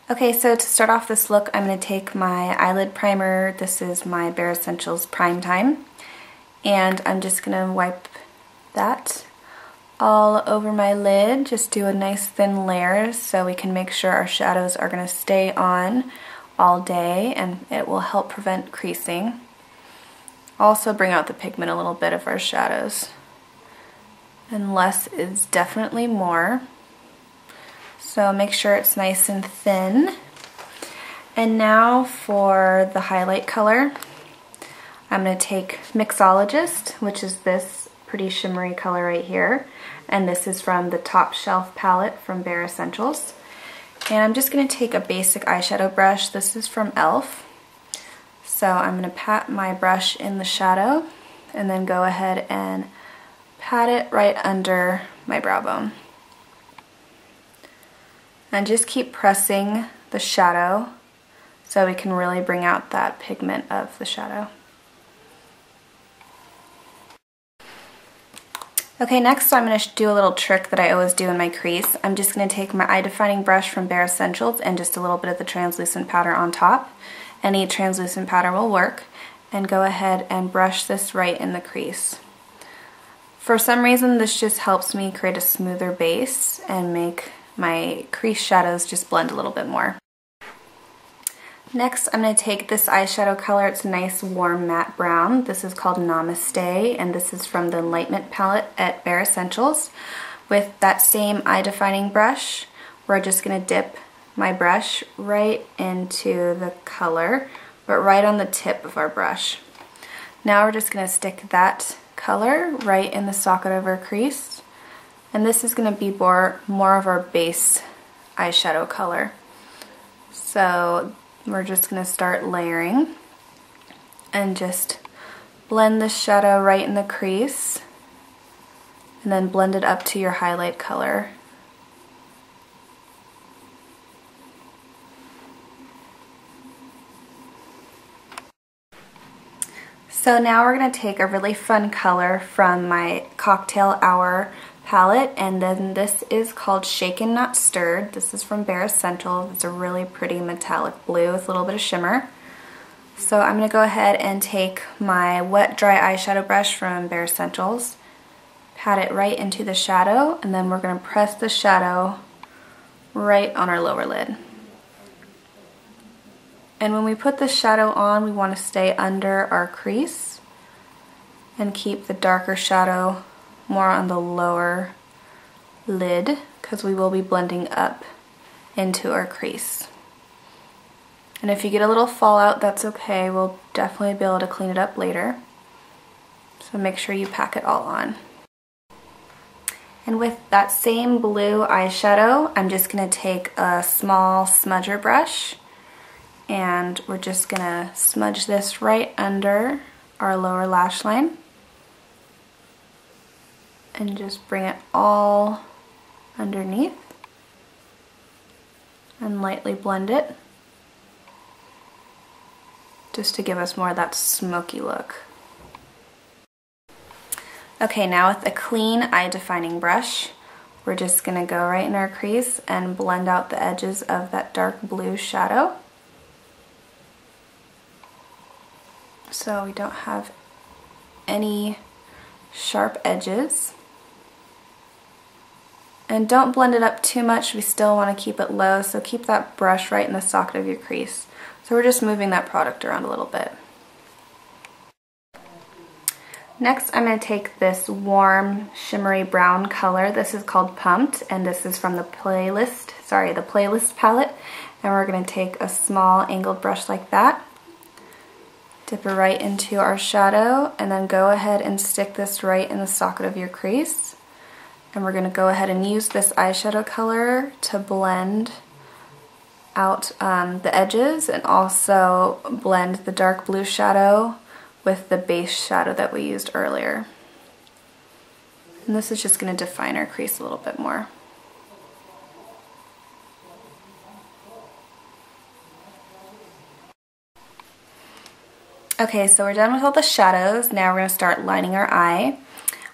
Okay, so to start off this look, I'm going to take my eyelid primer. This is my Bare Escentuals Prime Time. And I'm just going to wipe that all over my lid. Just do a nice thin layer so we can make sure our shadows are going to stay on all day and it will help prevent creasing. Also bring out the pigment a little bit of our shadows. And less is definitely more. So make sure it's nice and thin. And now for the highlight color, I'm going to take Mixologist, which is this pretty shimmery color right here. And this is from the Top Shelf palette from Bare Escentuals. And I'm just going to take a basic eyeshadow brush. This is from e.l.f. So I'm going to pat my brush in the shadow and then go ahead and pat it right under my brow bone. And just keep pressing the shadow so we can really bring out that pigment of the shadow. Okay, next I'm going to do a little trick that I always do in my crease. I'm just going to take my eye defining brush from Bare Escentuals and just a little bit of the translucent powder on top. Any translucent powder will work. And go ahead and brush this right in the crease. For some reason this just helps me create a smoother base and make my crease shadows just blend a little bit more. Next I'm going to take this eyeshadow color. It's a nice warm matte brown. This is called Namaste and this is from the Enlightenment palette at Bare Escentuals. With that same eye defining brush, we're just going to dip my brush right into the color, but right on the tip of our brush. Now we're just going to stick that color right in the socket of our crease. And this is going to be more of our base eyeshadow color. So we're just going to start layering and just blend the shadow right in the crease and then blend it up to your highlight color. So now we're going to take a really fun color from my Cocktail Hour palette, and then this is called Shaken Not Stirred. This is from Bare Escentuals. It's a really pretty metallic blue with a little bit of shimmer. So I'm going to go ahead and take my wet dry eyeshadow brush from Bare Escentuals, pat it right into the shadow, and then we're going to press the shadow right on our lower lid. And when we put the shadow on, we want to stay under our crease and keep the darker shadow more on the lower lid because we will be blending up into our crease. And if you get a little fallout, that's okay. We'll definitely be able to clean it up later. So make sure you pack it all on. And with that same blue eyeshadow, I'm just going to take a small smudger brush and we're just going to smudge this right under our lower lash line. And just bring it all underneath and lightly blend it just to give us more of that smoky look. Okay, now with a clean eye defining brush, we're just going to go right in our crease and blend out the edges of that dark blue shadow so we don't have any sharp edges. And don't blend it up too much, we still want to keep it low, so keep that brush right in the socket of your crease. So we're just moving that product around a little bit. Next I'm going to take this warm shimmery brown color. This is called Pumped and this is from the Playlist palette. And we're going to take a small angled brush like that, dip it right into our shadow, and then go ahead and stick this right in the socket of your crease. And we're going to go ahead and use this eyeshadow color to blend out the edges and also blend the dark blue shadow with the base shadow that we used earlier. And this is just going to define our crease a little bit more. Okay, so we're done with all the shadows. Now we're going to start lining our eye.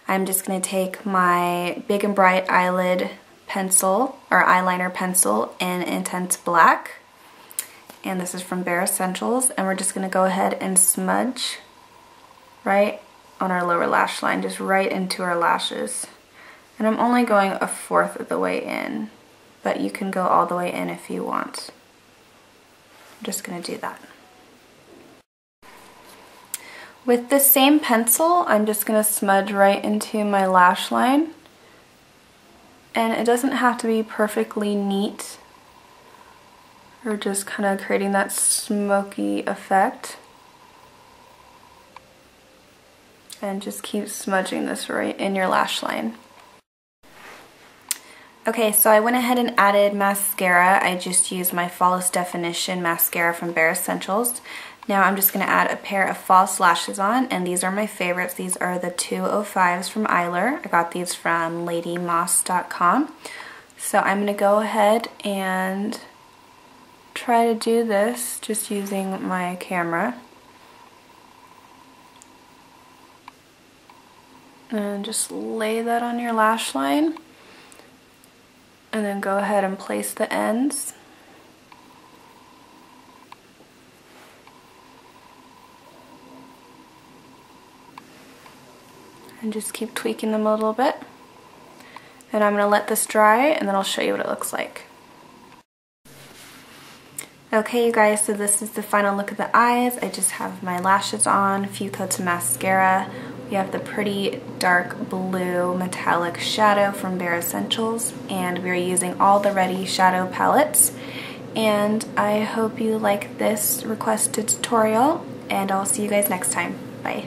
I'm just going to take my Big and Bright eyelid pencil, or eyeliner pencil in Intense Black. and this is from Bare Essentials, and we're just going to go ahead and smudge right on our lower lash line, just right into our lashes. And I'm only going 1/4 of the way in, but you can go all the way in if you want. I'm just going to do that. With the same pencil, I'm just going to smudge right into my lash line. And it doesn't have to be perfectly neat. We're just kind of creating that smoky effect. And just keep smudging this right in your lash line. Okay, so I went ahead and added mascara. I just used my Flawless Definition mascara from Bare Essentials. Now I'm just going to add a pair of false lashes on, and these are my favorites. These are the 205s from Eyeliner. I got these from ladymoss.com. So I'm going to go ahead and try to do this just using my camera. And just lay that on your lash line. And then go ahead and place the ends. And just keep tweaking them a little bit. And I'm going to let this dry, and then I'll show you what it looks like. Okay, you guys, so this is the final look of the eyes. I just have my lashes on, a few coats of mascara. We have the pretty dark blue metallic shadow from Bare Essentials, and we're using all the Ready shadow palettes. And I hope you like this requested tutorial, and I'll see you guys next time. Bye.